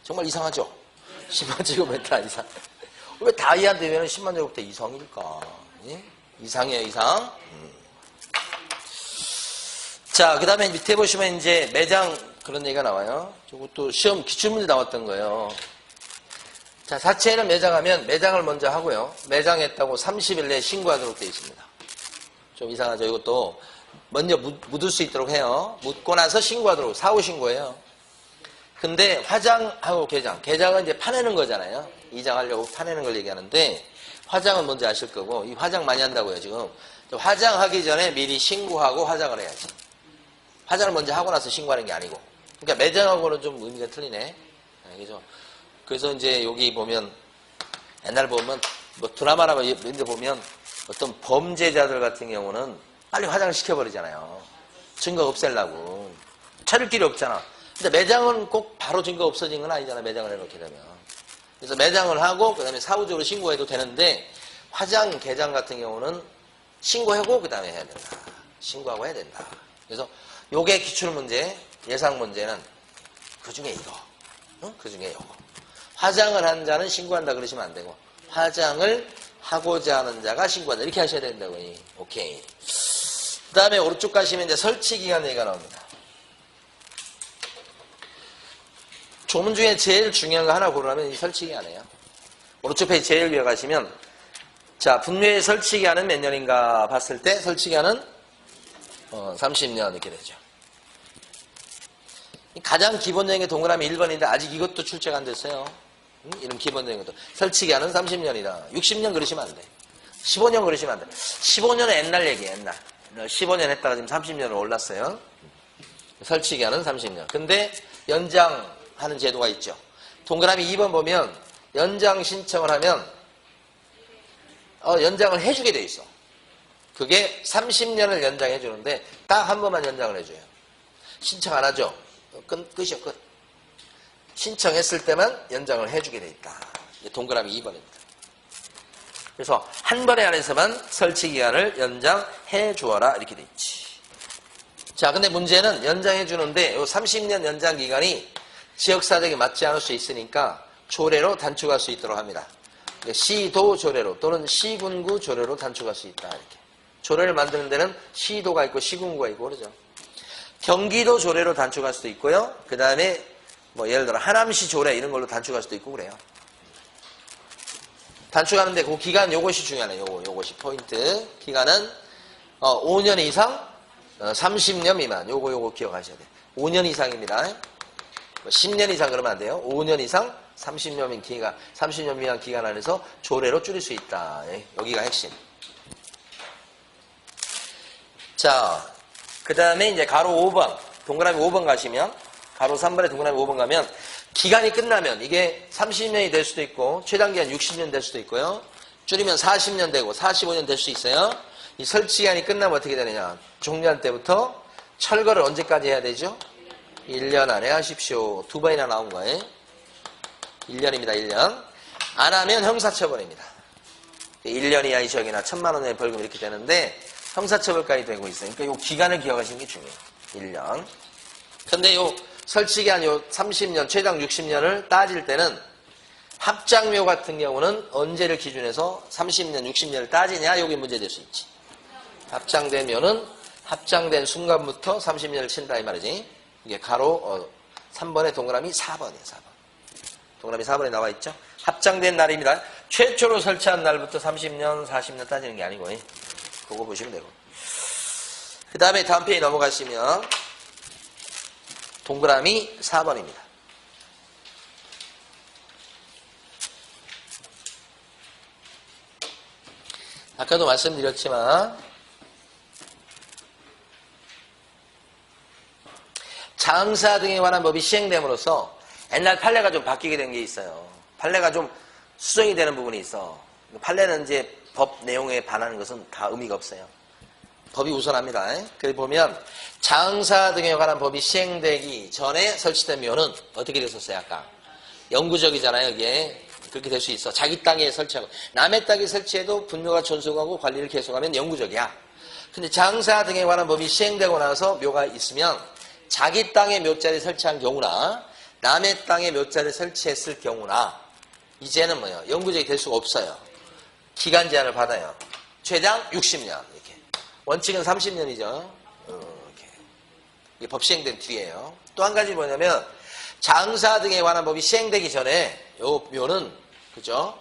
정말 이상하죠? 10만 제곱미터 이상. 왜 다 이해하는데 얘는 10만 제곱미터 이상일까? 예? 이상이에요. 이상. 자, 그 다음에 밑에 보시면 이제 매장 그런 얘기가 나와요. 저것도 시험 기출문제 나왔던 거예요. 자, 사채는 매장하면 매장을 먼저 하고요. 매장했다고 30일 내에 신고하도록 되어 있습니다. 좀 이상하죠. 이것도 먼저 묻을 수 있도록 해요. 묻고 나서 신고하도록. 사후 신고해요. 근데 화장하고 개장은 이제 파내는 거잖아요. 이장하려고 파내는 걸 얘기하는데 화장은 뭔지 아실 거고, 이 화장 많이 한다고요, 지금. 화장하기 전에 미리 신고하고 화장을 해야지. 화장을 먼저 하고 나서 신고하는 게 아니고. 그러니까 매장하고는 좀 의미가 틀리네. 그죠? 그래서 이제 여기 보면, 옛날 보면, 뭐 드라마나 이런 데 보면 어떤 범죄자들 같은 경우는 빨리 화장을 시켜버리잖아요. 증거 없애려고. 찾을 길이 없잖아. 근데 매장은 꼭 바로 증거 없어진 건 아니잖아. 매장을 해놓게 되면. 그래서 매장을 하고, 그 다음에 사후적으로 신고해도 되는데, 화장, 개장 같은 경우는 신고하고, 그 다음에 해야 된다. 신고하고 해야 된다. 그래서 요게 기출문제, 예상문제는 그 중에 이거. 그 중에 요거. 화장을 한 자는 신고한다 그러시면 안 되고, 화장을 하고자 하는 자가 신고한다. 이렇게 하셔야 된다고. 오케이. 그 다음에 오른쪽 가시면 이제 설치기간 얘기가 나옵니다. 조문 중에 제일 중요한 거 하나 고르라면 이 설치기간이에요. 오른쪽 페이지 제일 위에 가시면, 자, 분류의 설치기간은 몇 년인가 봤을 때 설치기간은 30년 이렇게 되죠. 가장 기본적인 게 동그라미 1번인데 아직 이것도 출제가 안 됐어요. 이런 기본적인 것도. 설치기간은 30년이다. 60년 그러시면 안 돼. 15년 그러시면 안 돼. 15년은 옛날 얘기예요, 옛날. 15년 했다가 지금 30년으로 올랐어요. 설치기간은 30년. 근데 연장하는 제도가 있죠. 동그라미 2번 보면 연장 신청을 하면 연장을 해주게 돼 있어. 그게 30년을 연장해 주는데 딱 한 번만 연장을 해줘요. 신청 안 하죠? 끝이요, 끝. 신청했을 때만 연장을 해주게 돼 있다. 동그라미 2번입니다. 그래서 한 번에 안에서만 설치기간을 연장해 주어라 이렇게 돼 있지. 자, 근데 문제는 연장해 주는데 요 30년 연장 기간이 지역사정에 맞지 않을 수 있으니까 조례로 단축할 수 있도록 합니다. 시도 조례로 또는 시군구 조례로 단축할 수 있다. 이렇게. 조례를 만드는 데는 시도가 있고 시군구가 있고 그러죠. 경기도 조례로 단축할 수도 있고요. 그 다음에 뭐 예를 들어 하남시 조례 이런 걸로 단축할 수도 있고 그래요. 단축하는데 그 기간 요것이 중요하네요. 요것이 포인트. 기간은 5년 이상 30년 미만. 요거 기억하셔야 돼요. 5년 이상입니다. 10년 이상 그러면 안 돼요. 5년 이상 30년 미만 기간 안에서 조례로 줄일 수 있다. 여기가 핵심. 자, 그 다음에 이제 가로 5번, 동그라미 5번 가시면, 가로 3번에 동그라미 5번 가면, 기간이 끝나면 이게 30년이 될 수도 있고, 최단기간 60년 될 수도 있고요. 줄이면 40년 되고, 45년 될 수 있어요. 이 설치기간이 끝나면 어떻게 되느냐. 종료할 때부터 철거를 언제까지 해야 되죠? 1년 안에 하십시오. 2번이나 나온 거예요. 1년입니다, 1년. 안 하면 형사처벌입니다. 1년 이하의 징역이나 1,000만 원의 벌금 이렇게 되는데, 형사처벌까지 되고 있어요. 그러니까 이 기간을 기억하시는 게 중요해요. 1년. 근데 요 설치기한 요 30년, 최장 60년을 따질 때는 합장묘 같은 경우는 언제를 기준해서 30년, 60년을 따지냐? 요게 문제될 수 있지. 합장된 묘는 합장된 순간부터 30년을 친다 이 말이지. 이게 가로 3번의 동그라미 4번이에요. 4번. 동그라미 4번에 나와 있죠. 합장된 날입니다. 최초로 설치한 날부터 30년, 40년 따지는 게 아니고 그거 보시면 되고. 그 다음에 다음 페이지 넘어가시면 동그라미 4번입니다. 아까도 말씀드렸지만 장사 등에 관한 법이 시행됨으로써 옛날 판례가 좀 바뀌게 된 게 있어요. 판례가 좀 수정이 되는 부분이 있어. 판례는 이제 법 내용에 반하는 것은 다 의미가 없어요. 법이 우선합니다. 그래 보면 장사 등에 관한 법이 시행되기 전에 설치된 묘는 어떻게 됐었어요? 아까 영구적이잖아요. 이게 그렇게 될 수 있어. 자기 땅에 설치하고 남의 땅에 설치해도 분묘가 존속하고 관리를 계속하면 영구적이야. 근데 장사 등에 관한 법이 시행되고 나서 묘가 있으면 자기 땅에 묘자를 설치한 경우나 남의 땅에 묘자를 설치했을 경우나 이제는 뭐예요? 영구적이 될 수가 없어요. 기간 제한을 받아요. 최장 60년 이렇게. 원칙은 30년이죠. 이렇게. 이게 법 시행된 뒤에요. 또 한 가지 뭐냐면 장사 등에 관한 법이 시행되기 전에 요 묘는 그죠?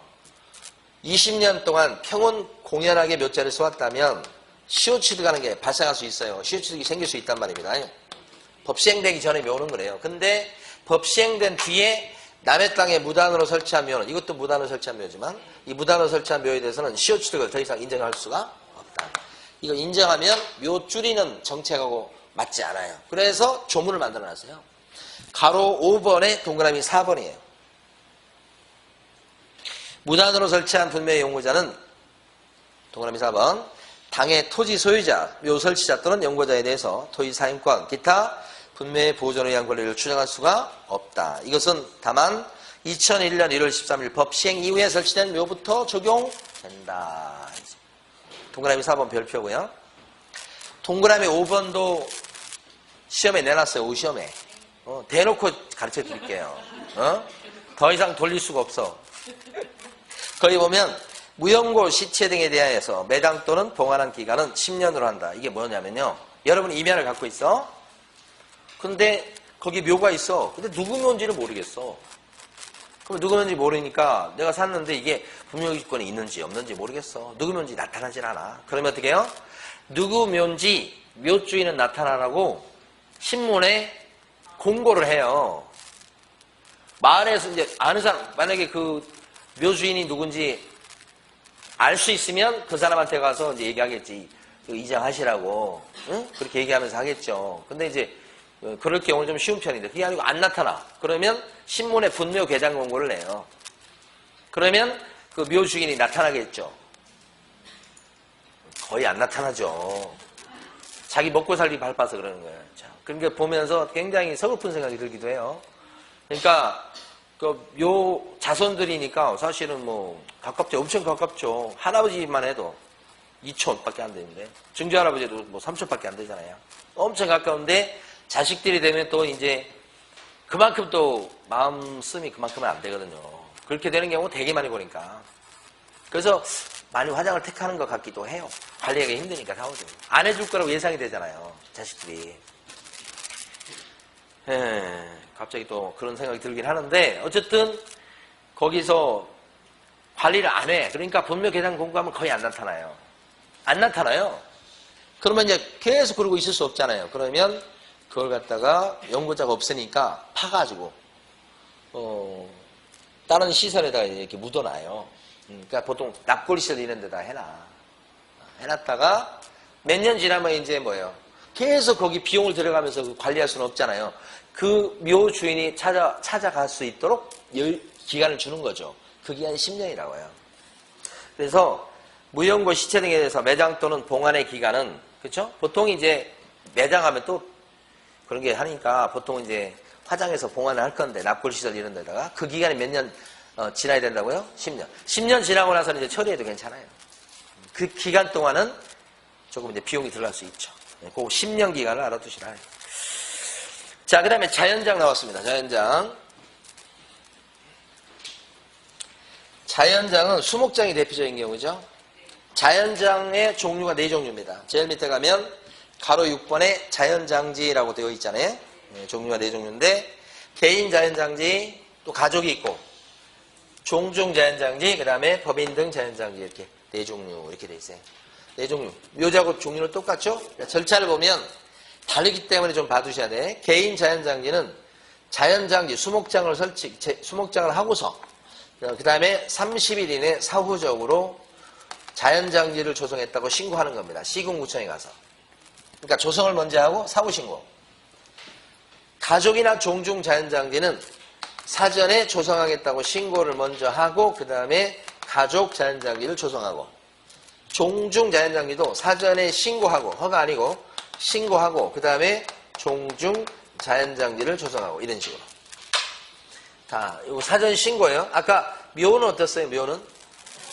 20년 동안 평온 공연하게 묘자를 쏘았다면 시효취득하는 게 발생할 수 있어요. 시효취득이 생길 수 있단 말입니다. 법 시행되기 전에 묘는 그래요. 근데 법 시행된 뒤에 남의 땅에 무단으로 설치한 묘는 이것도 무단으로 설치한 묘지만 이 무단으로 설치한 묘에 대해서는 시효취득을 더 이상 인정할 수가 없다. 이거 인정하면 묘 줄이는 정책하고 맞지 않아요. 그래서 조문을 만들어놨어요. 가로 5번에 동그라미 4번이에요. 무단으로 설치한 분묘의 용고자는 동그라미 4번 당의 토지 소유자, 묘 설치자 또는 연고자에 대해서 토지 사용권, 기타 분묘의 보존에 의한 권리를 추정할 수가 없다. 이것은 다만 2001년 1월 13일 법 시행 이후에 설치된 묘부터 적용된다. 동그라미 4번 별표고요. 동그라미 5번도 시험에 내놨어요. 오시험에. 대놓고 가르쳐 드릴게요. 더 이상 돌릴 수가 없어. 거기 보면 무연고 시체 등에 대하여서 매장 또는 봉안한 기간은 10년으로 한다. 이게 뭐냐면요. 여러분 이면을 갖고 있어. 근데 거기 묘가 있어. 근데 누구 묘인지를 모르겠어. 그럼 누구 묘인지 모르니까 내가 샀는데 이게 분묘기권이 있는지 없는지 모르겠어. 누구 묘인지 나타나질 않아. 그러면 어떻게 해요? 누구 묘인지 묘주인은 나타나라고 신문에 공고를 해요. 마을에서 이제 아는 사람, 만약에 그 묘주인이 누군지 알 수 있으면 그 사람한테 가서 이제 얘기하겠지. 이장하시라고. 응? 그렇게 얘기하면서 하겠죠. 근데 이제 그럴 경우는 좀 쉬운 편인데 그게 아니고 안 나타나. 그러면 신문에 분묘 개장 공고를 내요. 그러면 그 묘주인이 나타나겠죠. 거의 안 나타나죠. 자기 먹고 살기 바빠서 그러는 거예요. 그러니까 보면서 굉장히 서글픈 생각이 들기도 해요. 그러니까 그 묘 자손들이니까 사실은 뭐 가깝죠. 엄청 가깝죠. 할아버지만 해도 2촌밖에 안 되는데 증조 할아버지도 뭐 3촌밖에 안 되잖아요. 엄청 가까운데 자식들이 되면 또 이제 그만큼 또 마음 쓰이 그만큼은 안 되거든요. 그렇게 되는 경우 되게 많이 보니까. 그래서 많이 화장을 택하는 것 같기도 해요. 관리하기 힘드니까 사오죠. 안 해줄 거라고 예상이 되잖아요. 자식들이. 갑자기 또 그런 생각이 들긴 하는데 어쨌든 거기서 관리를 안 해. 그러니까 분묘 개장 공고하면 거의 안 나타나요. 안 나타나요. 그러면 이제 계속 그러고 있을 수 없잖아요. 그러면 그걸 갖다가 연고자가 없으니까 파가지고 다른 시설에다가 이렇게 묻어놔요. 그러니까 보통 납골 시설 이런 데다 해놨다가 몇 년 지나면 이제 뭐예요? 계속 거기 비용을 들어가면서 관리할 수는 없잖아요. 그 묘 주인이 찾아갈 수 있도록 기간을 주는 거죠. 그 기간이 10년이라고 해요. 그래서 무연고 시체 등에 대해서 매장 또는 봉안의 기간은 그렇죠? 보통 이제 매장하면 또 그런 게 하니까 보통 이제 화장해서 봉안을 할 건데 납골 시설 이런 데다가 그 기간이 몇 년 지나야 된다고요? 10년. 10년 지나고 나서는 이제 처리해도 괜찮아요. 그 기간 동안은 조금 이제 비용이 들어갈 수 있죠. 그 10년 기간을 알아두시라. 자, 그 다음에 자연장 나왔습니다. 자연장은 수목장이 대표적인 경우죠. 자연장의 종류가 4종류입니다. 제일 밑에 가면 가로 6번에 자연장지라고 되어 있잖아요. 종류가 4종류인데 개인 자연장지, 또 가족이 있고 종중 자연장지, 그 다음에 법인 등 자연장지 이렇게 4종류 이렇게 되어 있어요. 4종류. 묘자고 종류는 똑같죠? 절차를 보면 다르기 때문에 좀 봐두셔야 돼. 개인 자연장지는 자연장지, 수목장을 하고서 그 다음에 30일 이내 사후적으로 자연장지를 조성했다고 신고하는 겁니다. 시군구청에 가서. 그러니까 조성을 먼저 하고 사후신고. 가족이나 종중 자연장지는 사전에 조성하겠다고 신고를 먼저 하고 그 다음에 가족 자연장지를 조성하고, 종중 자연장지도 사전에 신고하고, 허가 아니고 신고하고 그 다음에 종중 자연장지를 조성하고, 이런 식으로. 다 이거 사전 신고예요. 아까 묘는 어땠어요? 묘는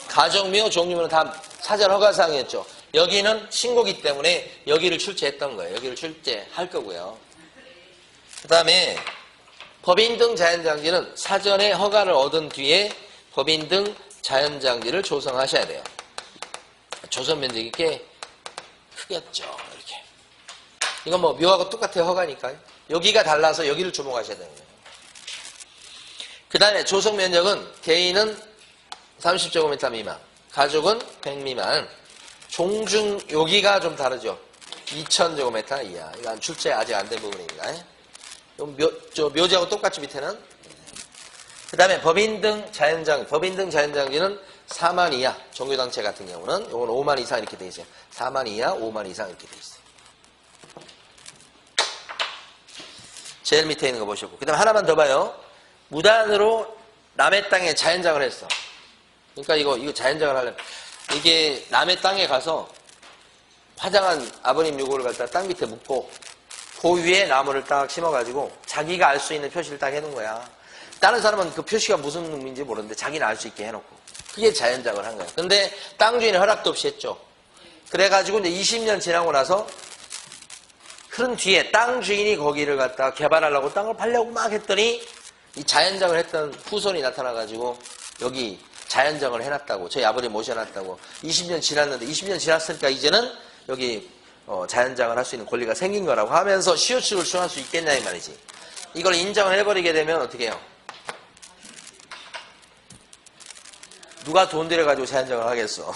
가정묘, 종류묘는 다 사전 허가사항이었죠. 여기는 신고기 때문에 여기를 출제했던 거예요. 여기를 출제할 거고요. 그 다음에 법인 등 자연장지는 사전에 허가를 얻은 뒤에 법인 등 자연장지를 조성하셔야 돼요. 조성 면적이 꽤 크겠죠. 이렇게. 이건 뭐 묘하고 똑같아요. 허가니까요. 여기가 달라서 여기를 주목하셔야 되는 거예요. 그 다음에 조성 면적은 개인은 30제곱미터 미만, 가족은 100 미만, 종중 여기가 좀 다르죠. 2000제곱미터 이하. 이건 출제 아직 안 된 부분입니다. 묘지하고 똑같이 밑에는. 그 다음에 법인 등 자연장지는 4만 이하, 종교단체 같은 경우는 요건 5만 이상 이렇게 돼 있어요. 4만 이하, 5만 이상 이렇게 돼 있어요. 제일 밑에 있는 거 보시고. 그 다음에 하나만 더 봐요. 무단으로 남의 땅에 자연장을 했어. 그러니까 이거 자연장을 하려면, 이게 남의 땅에 가서 화장한 아버님 유골을 갖다 땅 밑에 묻고 그 위에 나무를 딱 심어가지고 자기가 알 수 있는 표시를 딱 해놓은 거야. 다른 사람은 그 표시가 무슨 의미인지 모르는데 자기는 알 수 있게 해놓고. 그게 자연장을 한 거야. 근데 땅 주인이 허락도 없이 했죠. 그래가지고 이제 20년 지나고 나서 그런 뒤에 땅 주인이 거기를 갖다 개발하려고 땅을 팔려고 막 했더니 이 자연장을 했던 후손이 나타나가지고 여기 자연장을 해놨다고, 저희 아버님 모셔놨다고. 20년 지났는데 20년 지났으니까 이제는 여기 자연장을 할 수 있는 권리가 생긴 거라고 하면서 시효축을 주장할 수 있겠냐 이 말이지. 이걸 인정을 해버리게 되면 어떻게 해요? 누가 돈 들여가지고 자연장을 하겠어.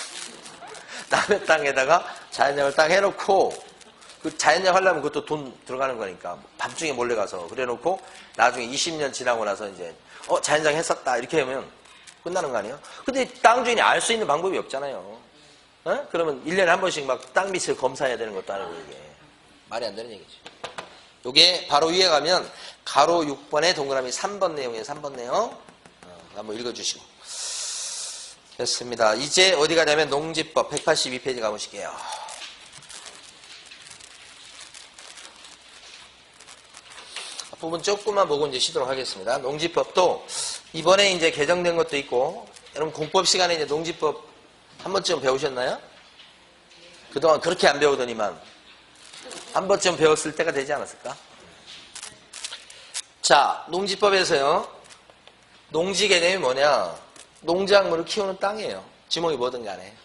남의 땅에다가 자연장을 딱 해놓고, 그 자연장 하려면 그것도 돈 들어가는 거니까 밤중에 몰래 가서 그래놓고 나중에 20년 지나고 나서 이제 자연장 했었다 이렇게 하면 끝나는 거 아니에요? 근데 땅 주인이 알 수 있는 방법이 없잖아요. 그러면 1년에 한 번씩 막 땅 밑을 검사해야 되는 것도 아니고 이게 말이 안 되는 얘기지. 요게 바로 위에 가면 가로 6번에 동그라미 3번 내용이에요. 3번 내용. 한번 읽어주시고. 됐습니다. 이제 어디 가냐면 농지법 182페이지 가보실게요. 부분 조금만 보고 이제 쉬도록 하겠습니다. 농지법도 이번에 이제 개정된 것도 있고, 여러분 공법 시간에 이제 농지법 한 번쯤 배우셨나요? 그동안 그렇게 안 배우더니만 한 번쯤 배웠을 때가 되지 않았을까? 자, 농지법에서요. 농지 개념이 뭐냐? 농작물을 키우는 땅이에요. 지목이 뭐든 간에.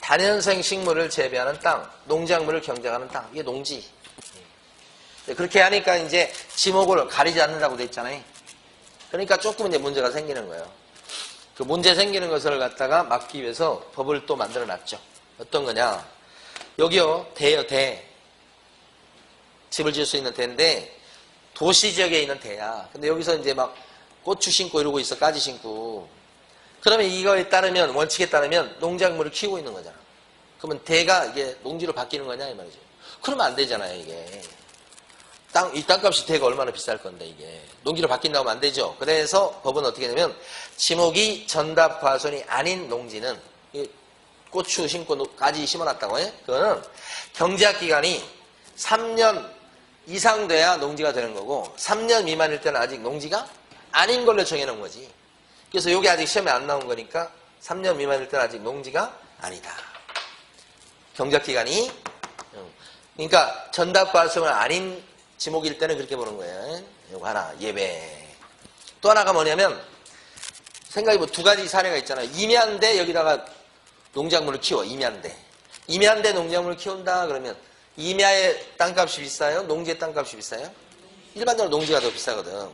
다년생 식물을 재배하는 땅, 농작물을 경작하는 땅. 이게 농지. 그렇게 하니까 이제 지목을 가리지 않는다고 돼 있잖아요. 그러니까 조금 이제 문제가 생기는 거예요. 그 문제 생기는 것을 갖다가 막기 위해서 법을 또 만들어 놨죠. 어떤 거냐. 여기요, 대요, 대. 집을 지을 수 있는 대인데, 도시 지역에 있는 대야. 근데 여기서 이제 막 고추 심고 이러고 있어, 가지 심고. 그러면 이거에 따르면, 원칙에 따르면 농작물을 키우고 있는 거잖아. 그러면 대가 이게 농지로 바뀌는 거냐, 이 말이죠. 그러면 안 되잖아요, 이게. 이 땅값이 대가 얼마나 비쌀 건데, 이게. 농지로 바뀐다고 하면 안 되죠. 그래서 법은 어떻게 되냐면, 지목이 전답 과손이 아닌 농지는, 고추 심고 가지 심어놨다고 해? 그거는 경제학 기간이 3년 이상 돼야 농지가 되는 거고, 3년 미만일 때는 아직 농지가 아닌 걸로 정해놓은 거지. 그래서 이게 아직 시험에 안 나온 거니까, 3년 미만일 때는 아직 농지가 아니다. 경제학 기간이. 그러니까 전답 과손은 아닌 지목일 때는 그렇게 보는 거예요. 이거 하나, 예배. 또 하나가 뭐냐면, 생각해 보면 두 가지 사례가 있잖아요. 임야인데 여기다가 농작물을 키워, 임야인데. 임야인데 농작물을 키운다 그러면, 임야의 땅값이 비싸요? 농지의 땅값이 비싸요? 일반적으로 농지가 더 비싸거든.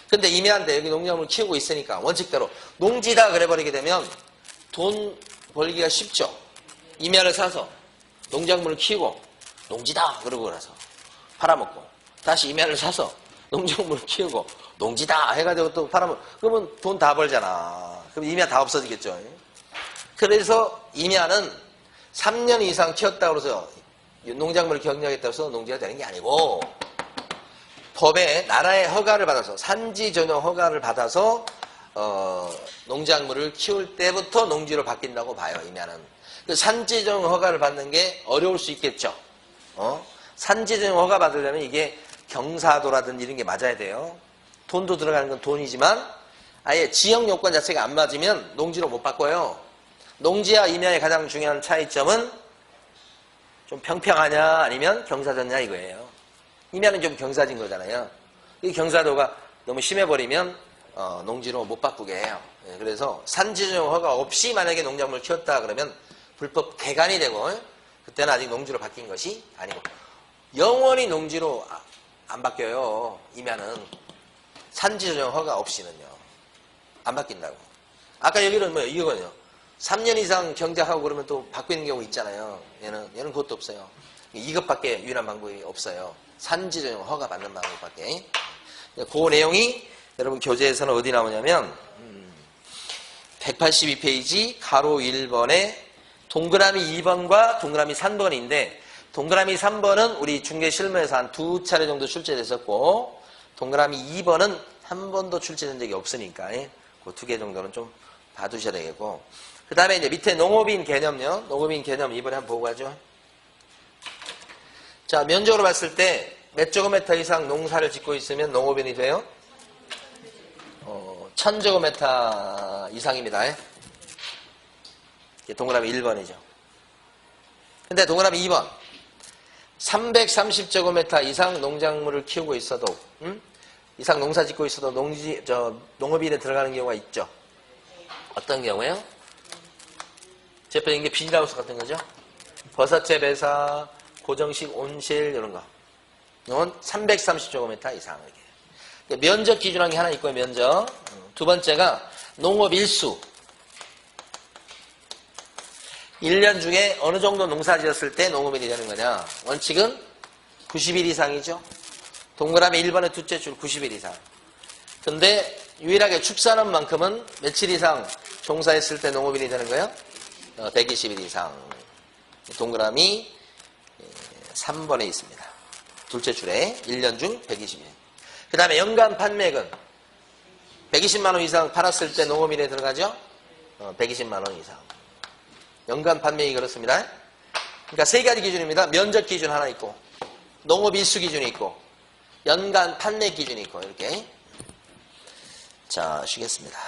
근데 임야인데 여기 농작물을 키우고 있으니까, 원칙대로 농지다 그래버리게 되면 돈 벌기가 쉽죠. 임야를 사서 농작물을 키우고, 농지다! 그러고 나서 팔아먹고, 다시 임야를 사서 농작물을 키우고 농지다 해가지고 또 팔아먹고, 그러면 돈 다 벌잖아. 그럼 임야 다 없어지겠죠. 그래서 임야는 3년 이상 키웠다고 해서 농작물을 경작했다고 해서 농지가 되는 게 아니고, 법에 나라의 허가를 받아서 산지 전용 허가를 받아서 농작물을 키울 때부터 농지로 바뀐다고 봐요. 이면은 그 산지 전용 허가를 받는 게 어려울 수 있겠죠. 산지 전용 허가 받으려면 이게 경사도라든지 이런 게 맞아야 돼요. 돈도 들어가는 건 돈이지만 아예 지역 요건 자체가 안 맞으면 농지로 못 바꿔요. 농지와 임야의 가장 중요한 차이점은 좀 평평하냐 아니면 경사졌냐 이거예요. 임야는 좀 경사진 거잖아요. 이 경사도가 너무 심해버리면 농지로 못 바꾸게 해요. 그래서 산지전용 허가 없이 만약에 농작물을 키웠다 그러면 불법 개간이 되고 그때는 아직 농지로 바뀐 것이 아니고 영원히 농지로 안 바뀌어요. 임야는 산지전용 허가 없이는요. 안 바뀐다고. 아까 여기는 뭐예요? 이거는요. 3년 이상 경작하고 그러면 또 바뀌는 경우 있잖아요. 얘는 그것도 없어요. 이것밖에 유일한 방법이 없어요. 산지전용 허가 받는 방법밖에. 그 내용이 여러분 교재에서는 어디 나오냐면 182페이지 가로 1번에 동그라미 2번과 동그라미 3번인데 동그라미 3번은 우리 중개 실무에서 한 2차례 정도 출제됐었고 동그라미 2번은 한 번도 출제된 적이 없으니까 그 2개 정도는 좀 봐두셔야 되겠고 그 다음에 이제 밑에 농업인 개념요. 농업인 개념 이번에 한번 보고 가죠. 자, 면적으로 봤을 때 몇 제곱미터 이상 농사를 짓고 있으면 농업인이 돼요? 1000제곱미터 이상입니다. 동그라미 1번이죠. 근데 동그라미 2번 330제곱미터 이상 농작물을 키우고 있어도 이상 농사 짓고 있어도 농업인에 들어가는 경우가 있죠. 어떤 경우에요? 대표적인 게 비닐하우스 같은 거죠. 버섯재 배사, 고정식 온실 이런 거. 이건 330제곱미터 이상. 이렇게. 면적 기준한 게 하나 있고요. 면적. 두 번째가 농업 일수. 1년 중에 어느 정도 농사 지었을 때 농업인이 되는 거냐. 원칙은 90일 이상이죠. 동그라미 1번의 둘째 줄 90일 이상. 근데 유일하게 축산업만큼은 며칠 이상 종사했을 때 농업인이 되는 거예요? 120일 이상. 동그라미 3번에 있습니다. 둘째 줄에 1년 중 120일. 그 다음에 연간 판매액은 120만원 이상 팔았을 때 농업인에 들어가죠? 120만원 이상. 연간 판매액이 그렇습니다. 그러니까 세 가지 기준입니다. 면적 기준 하나 있고 농업 일수 기준이 있고 연간 판매 기준이 있고 이렇게. 자, 쉬겠습니다.